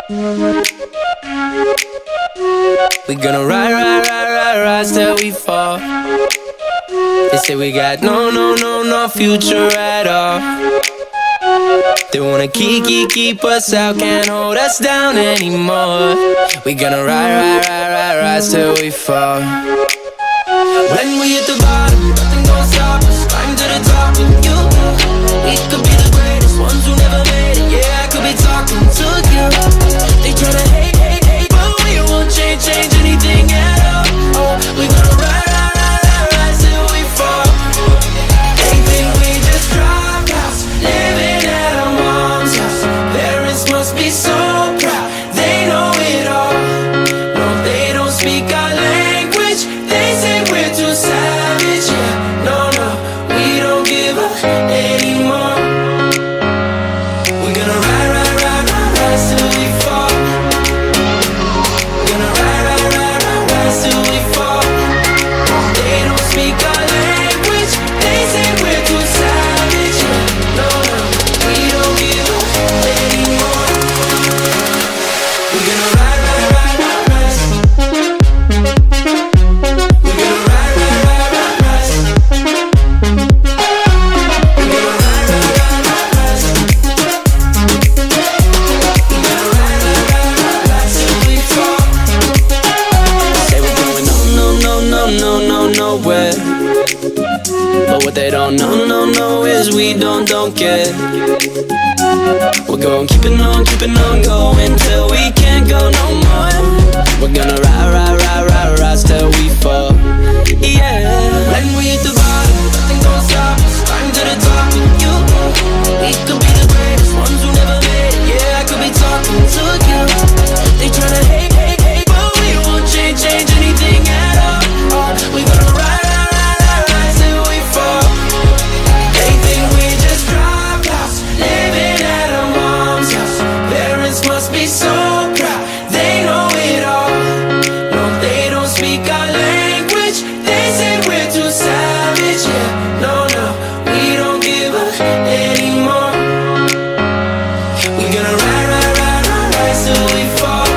We gonna ride, ride, ride, ride, rise till we fall. They say we got no future at all. They wanna keep us out, can't hold us down anymore. We gonna ride, ride, ride, ride, rise till we fall. When we hit the bottom, nothing gon' stop us. Climb to the top and you know we could be the greatest ones who never made it. Yeah, I could be talking to you. They tryna hate, hate, hate, but we won't change anything at all. Oh, we gonna ride, ride, ride, ride, rise till we fall. They think we just dropped out, living at our mom's house. Parents must be so proud, they know it all. No, they don't speak our language. They say we're too savage. Yeah, no, we don't give up anymore. We're gonna ride, ride, ride, ride, rise till we fall. Gonna ride, ride, ride, ride, rise till we fall. They don't speak our language. They say we're too savage. Yeah, no, we don't give up anymore. We're gonna ride, ride, ride, ride, rise. We're gonna ride, ride, ride, ride, rise. We're gonna ride, ride, ride, ride, rise. We're gonna ride, ride, ride, ride, rise till we fall. Say we're going nowhere. But what they don't know is we don't care. We're going keeping on going till we can't go no more. We're gonna ride, ride, ride, ride, rise till we fall. Yeah. When we hit the bottom, nothing gon' stop us. Climb to the top and you know we could be the greatest ones who never made it. Yeah, I could be talking to you. They tryna hate, hate, hate, but we won't change anything at all. We gonna ride, ride, ride, ride, rise till we fall. They think we just dropped out, living at our mom's house. Parents must be so proud, they know it all. No, they don't speak our language. They say we're too savage. Yeah, no, we don't give up anymore. We gonna ride, ride, ride, ride, rise till we fall.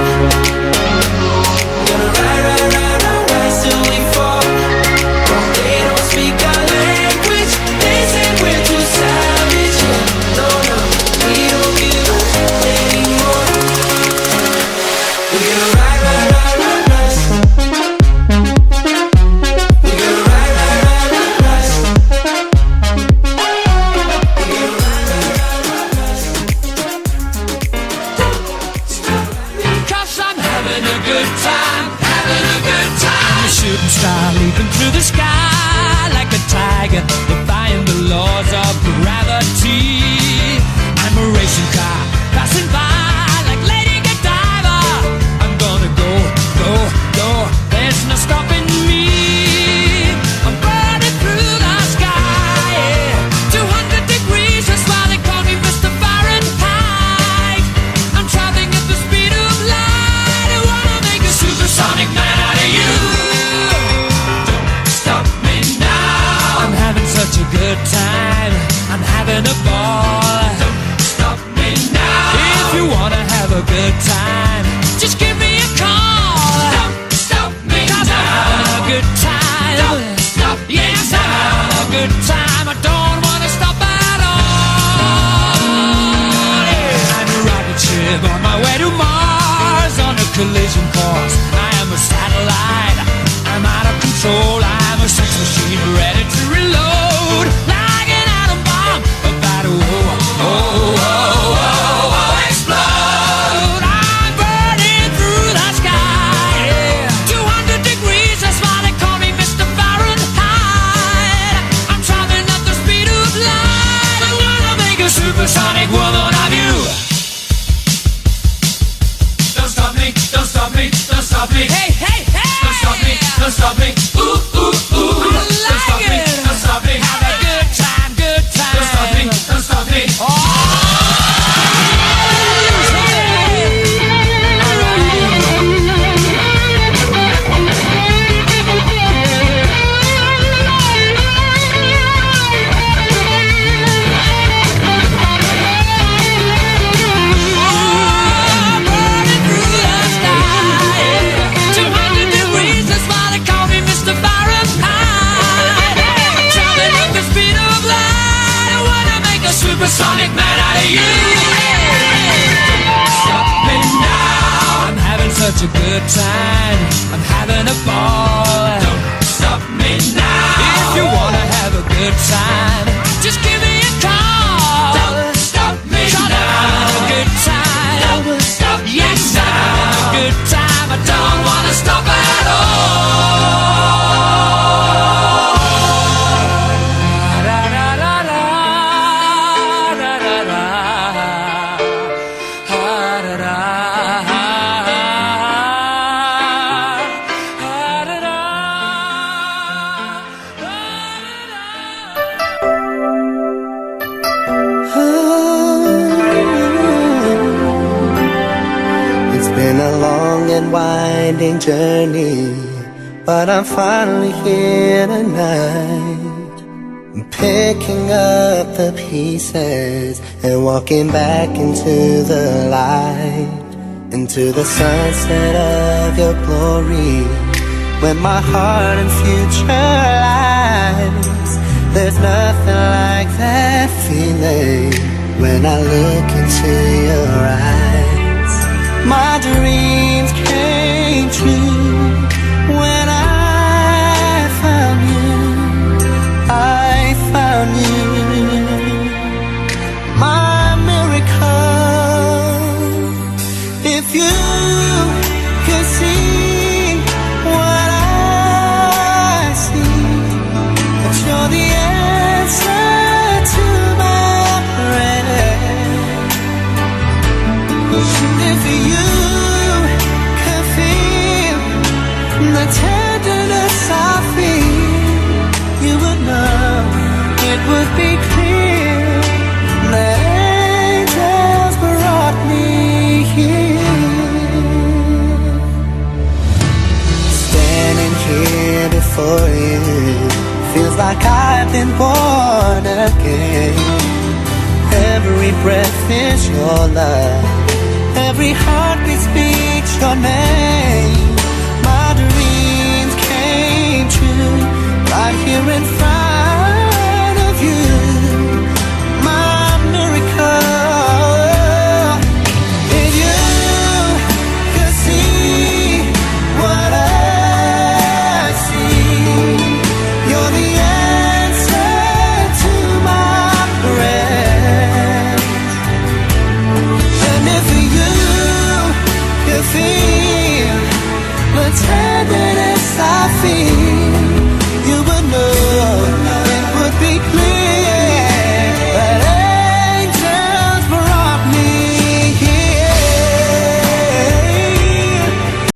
Gonna ride, ride, ride, ride, rise till we fall. They don't speak our language. They say we're too savage. Yeah, no, we don't give up anymore. We're gonna ride, ride, ride, ride, rise. We're gonna ride, ride, ride, ride, rise. We're gonna ride, ride, ride, ride, rise. Cause I'm having a good time, having a good time. I'm a shooting star leaping through the sky like a tiger, defying the laws of gravity. I'm a racing car passing by like Lady Godiva. I'm gonna go, go, go, there's no stopping me. I'm burning through the sky, yeah. 200 degrees, that's why they call me Mr. Fahrenheit. I'm traveling at the speed of light. I wanna make a supersonic man out of you. Don't stop me now. I'm having such a good time, I'm having a ball. Don't stop me now. If you wanna have a good time, just give me a call. Don't stop me now. 'Cause I'm having a good time. Don't stop me now. Yes, I'm having a good time. I don't wanna stop at all. Yeah. I'm a rocket ship on my way to Mars, on a collision course. I am a satellite, I'm out of control. I'm a sex machine ready to reload, like an atom bomb about to explode. I'm burning through the sky, yeah. 200 degrees, that's why they call me Mr. Fahrenheit. I'm traveling at the speed of light. I'm gonna make a supersonic woman of you. Don't stop me, don't stop me, don't stop me. Hey, hey, hey! Don't stop me, don't stop me. Ooh, ooh, ooh. Don't stop me, don't stop me. Have a good time, good time. Don't stop me, don't stop me. Oh! a good time. I'm having a ball. Don't stop me now. If you wanna have a good time, just give me a call. Don't stop me now. I'm having a good time. Don't stop me now. Yes, I'm having a good time. I don't wanna stop at all. It's been a long and winding journey, but I'm finally here tonight. I'm picking up the pieces and walking back into the light, into the sunset of your glory, when my heart and future lies. There's nothing like that feeling when I look into your eyes. My dreams came true when I found you. I found you, my miracle. If you could see what I see, that you're the answer to my prayer. If you could feel the tenderness I feel, you would know, it would be clear that angels brought me here. Standing here before you feels like I've been born again. Every breath is your love, every heartbeat speaks your name. My dreams came true right here in front of you, my miracle. If you could see what I see, you're the answer to my prayers. And if you could feel the tenderness I feel,